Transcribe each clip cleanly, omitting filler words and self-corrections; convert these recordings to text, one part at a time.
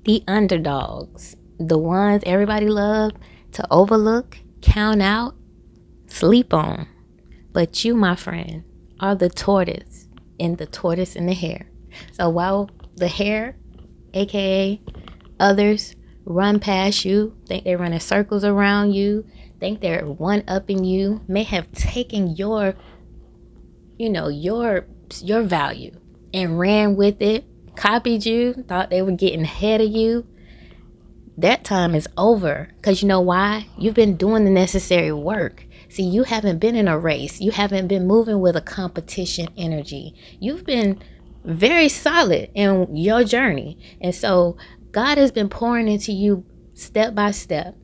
The underdogs, the ones everybody loves to overlook, count out, sleep on. But you, my friend, are the tortoise and the tortoise in the hare. So while the hare, aka others, run past you, think they're running circles around you, think they're one upping you, may have taken your, your value and ran with it, copied you, thought they were getting ahead of you. That time is over. Because you know why? You've been doing the necessary work. See, you haven't been in a race. You haven't been moving with a competition energy. You've been very solid in your journey. And so God has been pouring into you step by step.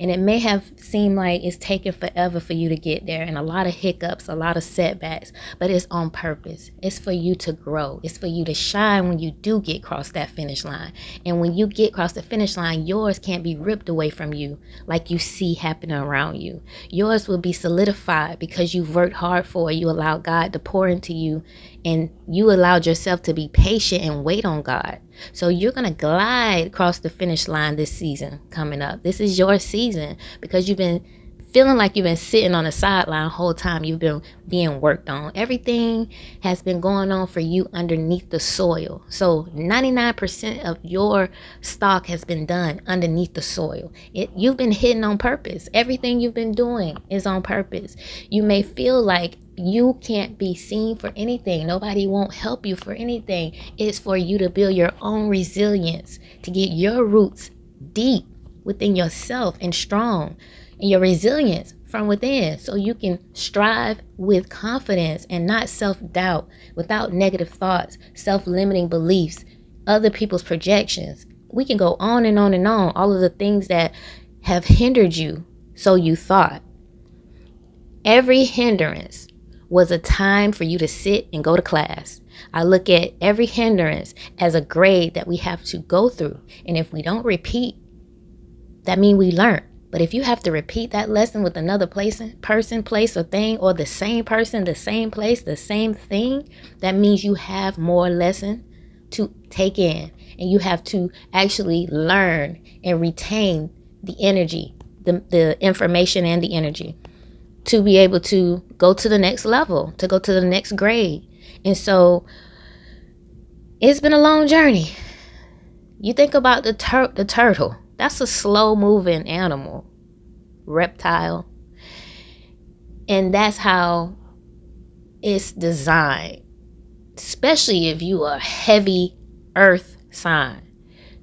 And it may have seemed like it's taken forever for you to get there, and a lot of hiccups, a lot of setbacks, but it's on purpose. It's for you to grow. It's for you to shine when you do get across that finish line. And when you get across the finish line, yours can't be ripped away from you like you see happening around you. Yours will be solidified because you've worked hard for it. You allowed God to pour into you, and you allowed yourself to be patient and wait on God. So you're going to glide across the finish line this season coming up. This is your season because you've been feeling like you've been sitting on the sideline the whole time you've been being worked on. Everything has been going on for you underneath the soil. So 99% of your stock has been done underneath the soil. You've been hidden on purpose. Everything you've been doing is on purpose. You may feel like you can't be seen for anything. Nobody won't help you for anything. It's for you to build your own resilience, to get your roots deep within yourself and strong, and your resilience from within, so you can strive with confidence and not self-doubt, without negative thoughts, self-limiting beliefs, other people's projections. We can go on and on and on, all of the things that have hindered you, so you thought. Every hindrance was a time for you to sit and go to class. I look at every hindrance as a grade that we have to go through. And if we don't repeat, that means we learn. But if you have to repeat that lesson with another person, place, or thing, or the same person, the same place, the same thing, that means you have more lesson to take in. And you have to actually learn and retain the energy, the information and the energy, to be able to go to the next level, to go to the next grade. And so it's been a long journey. You think about the turtle. That's a slow moving animal, reptile. And that's how it's designed, especially if you are a heavy earth sign.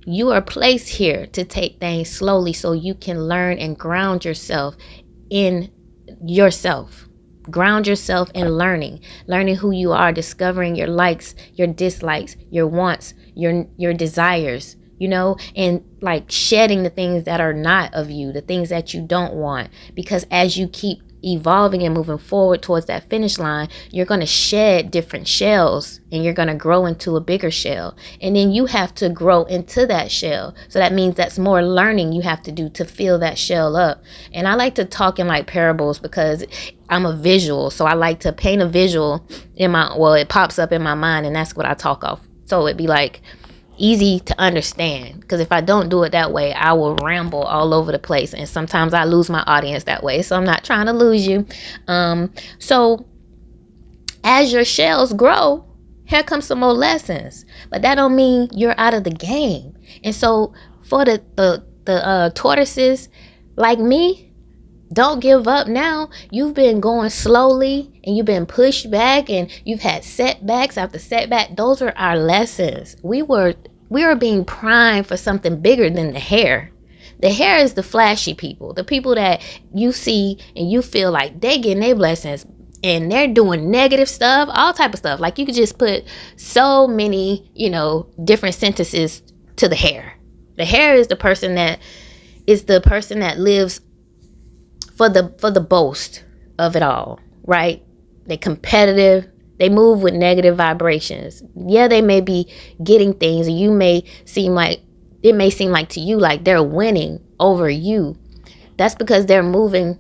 You are placed here to take things slowly so you can learn and ground yourself in yourself. Ground yourself in learning who you are, discovering your likes, your dislikes, your wants, your desires, and like shedding the things that are not of you, the things that you don't want. Because as you keep evolving and moving forward towards that finish line, you're going to shed different shells and you're going to grow into a bigger shell. And then you have to grow into that shell. So that means that's more learning you have to do to fill that shell up. And I like to talk in like parables because I'm a visual. So I like to paint a visual it pops up in my mind, and that's what I talk off. So it'd be like easy to understand, because if I don't do it that way, I will ramble all over the place, and sometimes I lose my audience that way. So I'm not trying to lose you. So as your shells grow, here comes some more lessons, but that don't mean you're out of the game. And so for the tortoises like me, don't give up now. You've been going slowly and you've been pushed back and you've had setbacks after setback. Those are our lessons. We were being primed for something bigger than the hare. The hare is the flashy people, the people that you see and you feel like they getting their blessings and they're doing negative stuff, all type of stuff. Like you could just put so many, different sentences to the hare. The hare is the person that lives for the boast of it all, right? They're competitive. They move with negative vibrations. Yeah, they may be getting things, and it may seem like to you like they're winning over you. That's because they're moving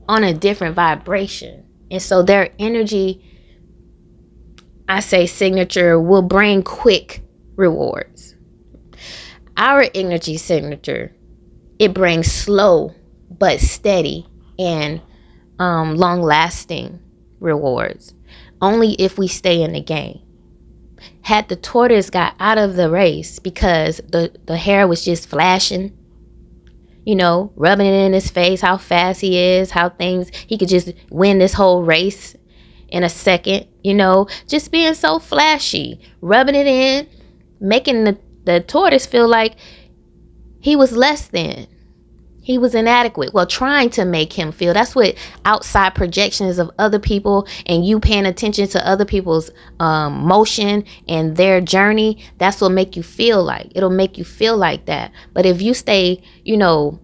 on a different vibration. And so their energy, I say signature, will bring quick rewards. Our energy signature, it brings slow but steady and long lasting rewards only if we stay in the game. Had the tortoise got out of the race because the hare was just flashing, rubbing it in his face, how fast he is, how he could just win this whole race in a second, just being so flashy, rubbing it in, making the tortoise feel like he was less than. He was inadequate. Well, trying to make him feel. That's what outside projections of other people and you paying attention to other people's motion and their journey. That's what make you feel like. It'll make you feel like that. But if you stay,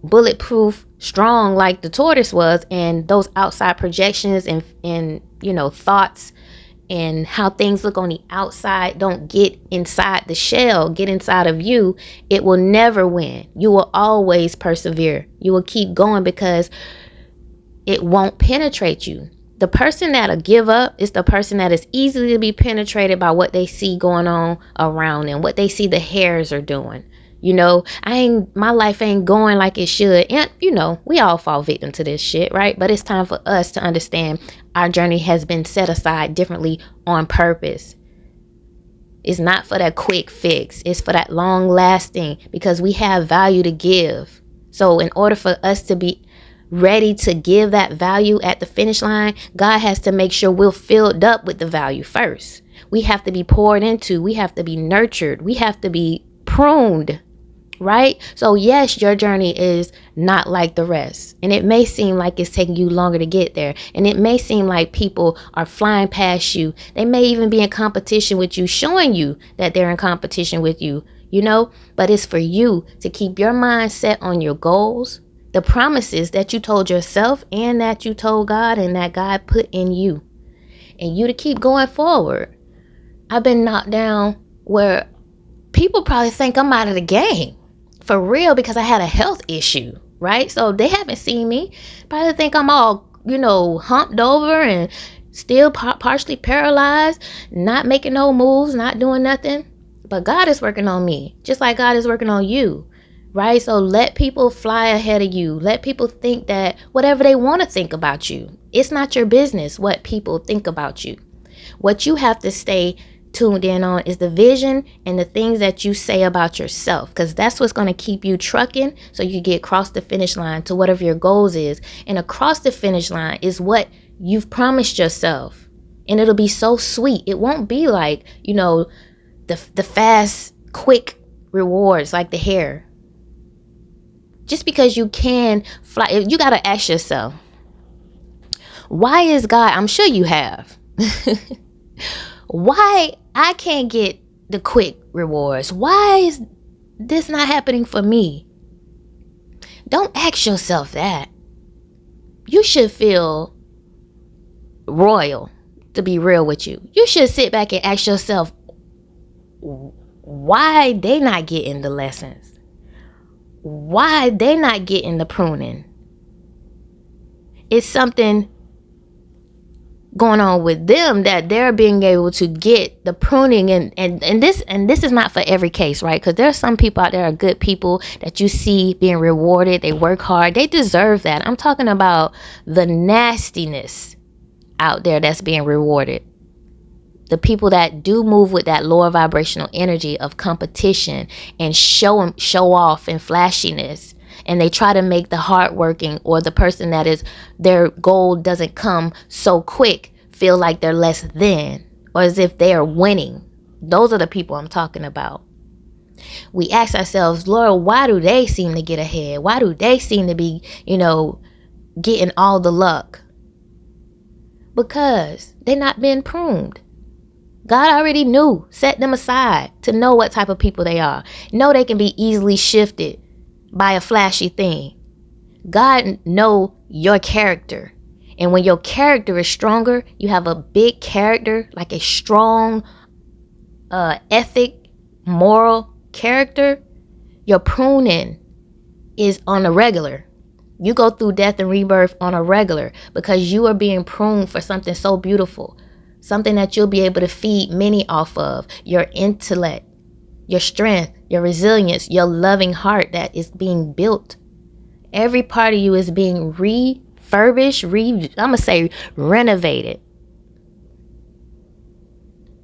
bulletproof, strong like the tortoise was, and those outside projections and thoughts and how things look on the outside don't get inside the shell, get inside of you, it will never win. You will always persevere. You will keep going because it won't penetrate you. The person that'll give up is the person that is easily to be penetrated by what they see going on around them, what they see the hares are doing. My life ain't going like it should. And, we all fall victim to this shit, right? But it's time for us to understand our journey has been set aside differently on purpose. It's not for that quick fix. It's for that long lasting because we have value to give. So in order for us to be ready to give that value at the finish line, God has to make sure we're filled up with the value first. We have to be poured into. We have to be nurtured. We have to be pruned. Right? So yes, your journey is not like the rest. And it may seem like it's taking you longer to get there. And it may seem like people are flying past you. They may even be in competition with you, showing you that they're in competition with you, But it's for you to keep your mind set on your goals, the promises that you told yourself and that you told God and that God put in you. And you to keep going forward. I've been knocked down where people probably think I'm out of the game. For real, because I had a health issue, right? So they haven't seen me. Probably think I'm all, humped over and still partially paralyzed, not making no moves, not doing nothing. But God is working on me, just like God is working on you, right? So let people fly ahead of you. Let people think that whatever they want to think about you. It's not your business what people think about you. What you have to stay tuned in on is the vision and the things that you say about yourself, because that's what's going to keep you trucking so you get across the finish line to whatever your goals is. And across the finish line is what you've promised yourself, and it'll be so sweet. It won't be like the fast quick rewards like the hare. Just because you can fly, you got to ask yourself, why is God, I'm sure you have why I can't get the quick rewards? Why is this not happening for me? Don't ask yourself that. You should feel royal, to be real with you. You should sit back and ask yourself why they not getting the lessons. Why they not getting the pruning. It's something going on with them that they're being able to get the pruning and this is not for every case, right? Because there's some people out there are good people that you see being rewarded. They work hard. They deserve that. I'm talking about the nastiness out there that's being rewarded. The people that do move with that lower vibrational energy of competition and show off and flashiness. And they try to make the hardworking or the person that is their goal doesn't come so quick feel like they're less than, or as if they are winning. Those are the people I'm talking about. We ask ourselves, Lord, why do they seem to get ahead? Why do they seem to be, getting all the luck? Because they're not being pruned. God already knew, set them aside to know what type of people they are. Know they can be easily shifted by a flashy thing. God know your character. And when your character is stronger, you have a big character, like a strong ethic, moral character, your pruning is on a regular. You go through death and rebirth on a regular because you are being pruned for something so beautiful, something that you'll be able to feed many off of, your intellect, your strength, your resilience, your loving heart that is being built. Every part of you is being refurbished, renovated.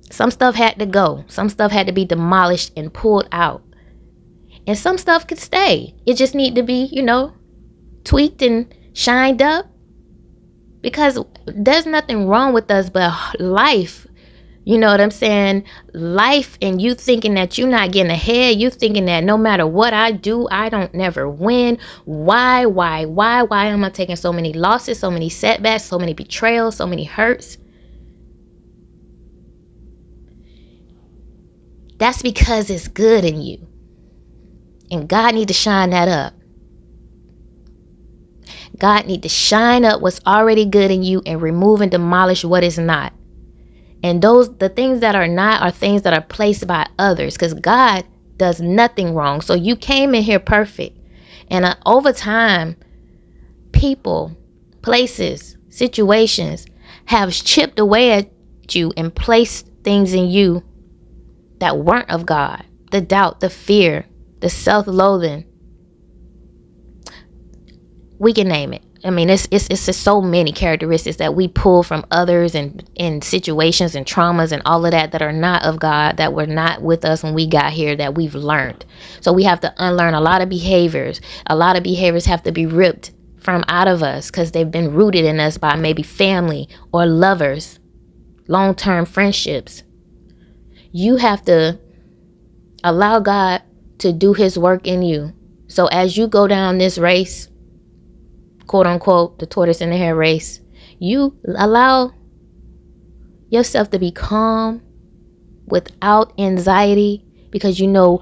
Some stuff had to go. Some stuff had to be demolished and pulled out. And some stuff could stay. It just need to be, tweaked and shined up. Because there's nothing wrong with us but life. You know what I'm saying? Life, and you thinking that you're not getting ahead. You thinking that no matter what I do, I don't never win. Why am I taking so many losses, so many setbacks, so many betrayals, so many hurts? That's because it's good in you. And God need to shine that up. God need to shine up what's already good in you and remove and demolish what is not. And the things that are not are things that are placed by others, because God does nothing wrong. So you came in here perfect. And over time, people, places, situations have chipped away at you and placed things in you that weren't of God. The doubt, the fear, the self-loathing. We can name it. I mean, it's just so many characteristics that we pull from others and in situations and traumas and all of that are not of God, that were not with us when we got here, that we've learned. So we have to unlearn a lot of behaviors. A lot of behaviors have to be ripped from out of us because they've been rooted in us by maybe family or lovers, long-term friendships. You have to allow God to do his work in you. So as you go down this race, quote unquote, the tortoise and the hare race, you allow yourself to be calm without anxiety, because you know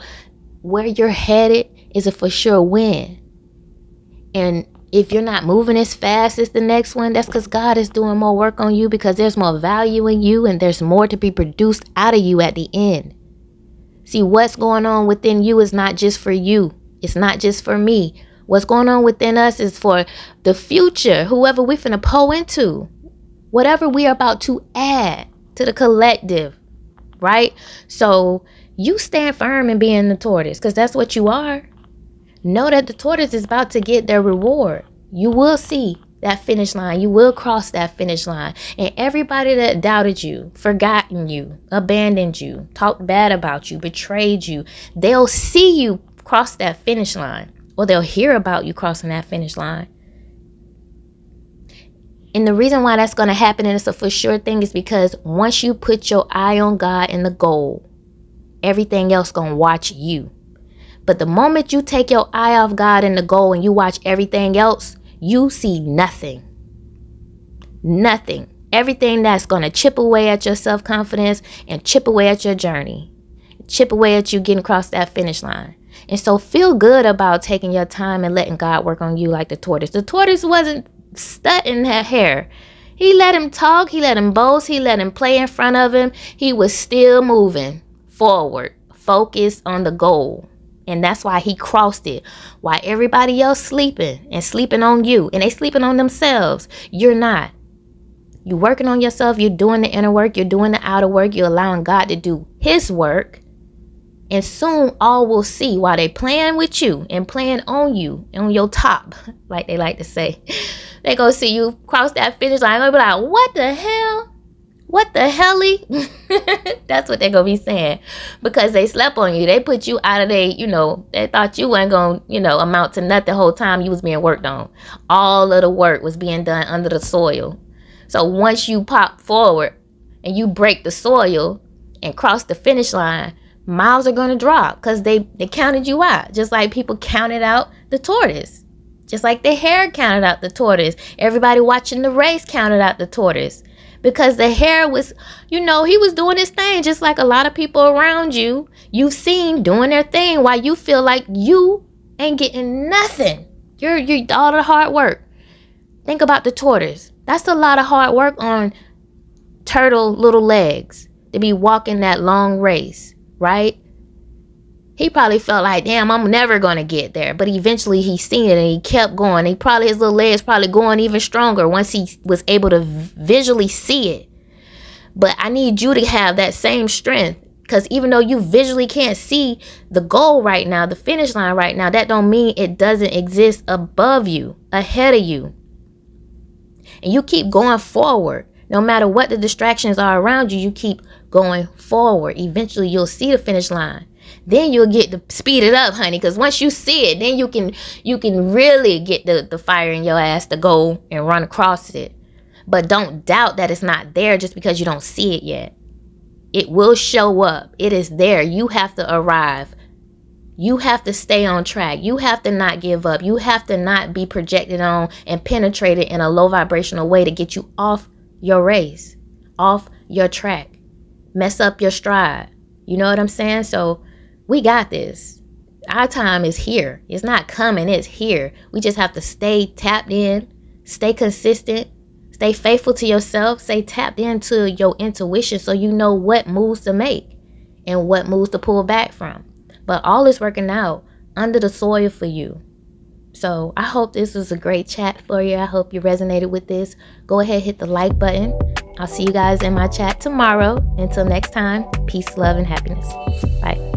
where you're headed is a for sure win. And if you're not moving as fast as the next one, that's because God is doing more work on you, because there's more value in you and there's more to be produced out of you at the end. See, what's going on within you is not just for you. It's not just for me. What's going on within us is for the future, whoever we're finna pour into, whatever we are about to add to the collective, right? So you stand firm in being the tortoise, because that's what you are. Know that the tortoise is about to get their reward. You will see that finish line. You will cross that finish line. And everybody that doubted you, forgotten you, abandoned you, talked bad about you, betrayed you, they'll see you cross that finish line. Or they'll hear about you crossing that finish line. And the reason why that's going to happen, and it's a for sure thing, is because once you put your eye on God and the goal, everything else going to watch you. But the moment you take your eye off God and the goal and you watch everything else, you see nothing. Nothing. Everything that's going to chip away at your self-confidence and chip away at your journey. Chip away at you getting across that finish line. And so feel good about taking your time and letting God work on you like the tortoise. The tortoise wasn't studying her hair. He let him talk. He let him boast. He let him play in front of him. He was still moving forward, focused on the goal. And that's why he crossed it. While everybody else sleeping and sleeping on you, and they sleeping on themselves, you're not. You're working on yourself. You're doing the inner work. You're doing the outer work. You're allowing God to do his work. And soon all will see while they playing with you and playing on you and on your top, like they like to say. They go see you cross that finish line. They'll be like, what the hell? What the helly? That's what they're going to be saying. Because they slept on you. They put you out of they thought you weren't going to, amount to nothing the whole time you was being worked on. All of the work was being done under the soil. So once you pop forward and you break the soil and cross the finish line, miles are going to drop because they counted you out. Just like people counted out the tortoise. Just like the hare counted out the tortoise. Everybody watching the race counted out the tortoise. Because the hare was, he was doing his thing just like a lot of people around you. You've seen doing their thing while you feel like you ain't getting nothing. You're all the hard work. Think about the tortoise. That's a lot of hard work on turtle little legs to be walking that long race. Right? He probably felt like, damn, I'm never going to get there. But eventually he seen it and he kept going. His little legs probably going even stronger once he was able to visually see it. But I need you to have that same strength, Because even though you visually can't see the goal right now, the finish line right now, that don't mean it doesn't exist above you, ahead of you. And you keep going forward. No matter what the distractions are around you, you keep going forward. Eventually, you'll see the finish line. Then you'll get to speed it up, honey. Because once you see it, then you can really get the fire in your ass to go and run across it. But don't doubt that it's not there just because you don't see it yet. It will show up. It is there. You have to arrive. You have to stay on track. You have to not give up. You have to not be projected on and penetrated in a low vibrational way to get you off your race, off your track, mess up your stride. You know what I'm saying? So we got this. Our time is here. It's not coming. It's here. We just have to stay tapped in, stay consistent, stay faithful to yourself, stay tapped into your intuition so you know what moves to make and what moves to pull back from. But all is working out under the soil for you. So I hope this was a great chat for you. I hope you resonated with this. Go ahead, hit the like button. I'll see you guys in my chat tomorrow. Until next time, peace, love, and happiness. Bye.